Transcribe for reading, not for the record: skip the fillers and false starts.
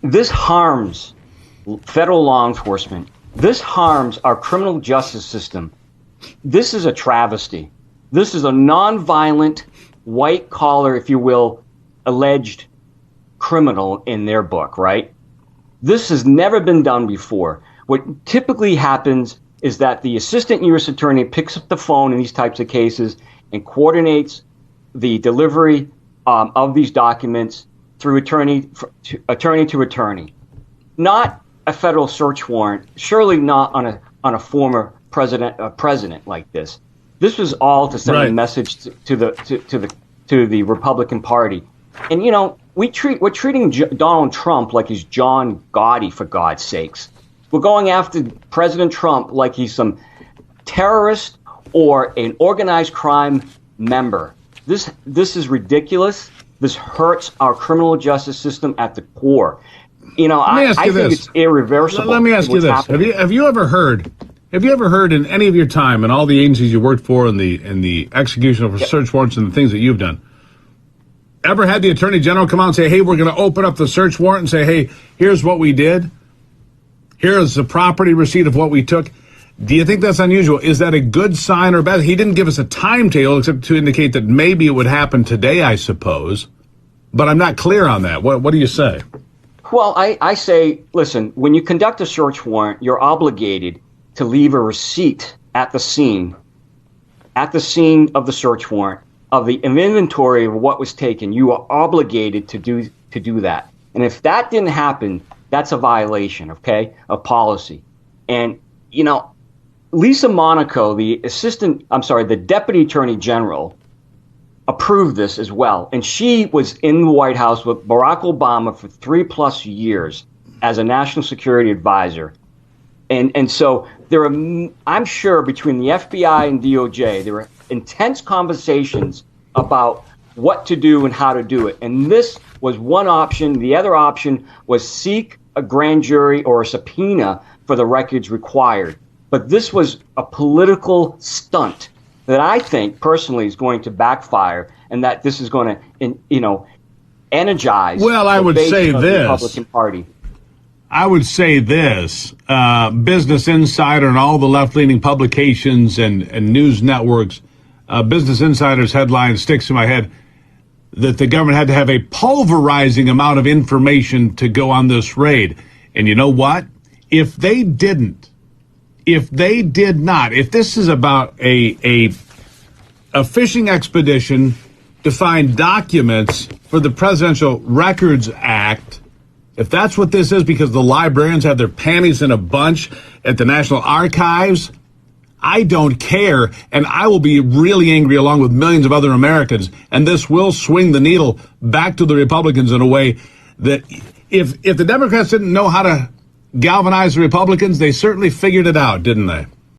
This harms federal law enforcement. This harms our criminal justice system. This is a travesty. This is a nonviolent, white-collar, if you will, alleged criminal in their book, right? This has never been done before. What typically happens is that the assistant U.S. attorney picks up the phone in these types of cases and coordinates the delivery of these documents through attorney to attorney. Not a federal search warrant, surely not on a former president like this. This was all to send a message to the Republican Party. And you know, we're treating Donald Trump like he's John Gotti, for God's sakes. We're going after President Trump like he's some terrorist or an organized crime member. This is ridiculous. This hurts our criminal justice system at the core. You know, I think it's irreversible. Let me ask you this: Have you ever heard in any of your time and all the agencies you worked for and the execution of search warrants and the things that you've done, ever had the Attorney General come out and say, "Hey, we're going to open up the search warrant and say, hey, here's what we did. Here is the property receipt of what we took"? Do you think that's unusual? Is that a good sign or bad? He didn't give us a timetable except to indicate that maybe it would happen today, I suppose. But I'm not clear on that. What do you say? Well, I say, listen, when you conduct a search warrant, you're obligated to leave a receipt at the scene of the search warrant of the inventory of what was taken. You are obligated to do that. And if that didn't happen, that's a violation, okay, of policy. And, you know, Lisa Monaco, the Deputy Attorney General, approved this as well. And she was in the White House with Barack Obama for 3+ years as a national security advisor. And so there are, I'm sure between the FBI and DOJ, there were intense conversations about what to do and how to do it. And this was one option. The other option was seek a grand jury or a subpoena for the records required. But this was a political stunt that I think personally is going to backfire, and that this is going to, you know, energize. Well, I would say the this. Republican Party. I would say this. Business Insider and all the left-leaning publications and news networks, Business Insider's headline sticks in my head that the government had to have a pulverizing amount of information to go on this raid. And you know what? If they did not, if this is about a fishing expedition to find documents for the Presidential Records Act, if that's what this is because the librarians have their panties in a bunch at the National Archives, I don't care, and I will be really angry along with millions of other Americans, and this will swing the needle back to the Republicans in a way that if the Democrats didn't know how to galvanize the Republicans, they certainly figured it out, didn't they?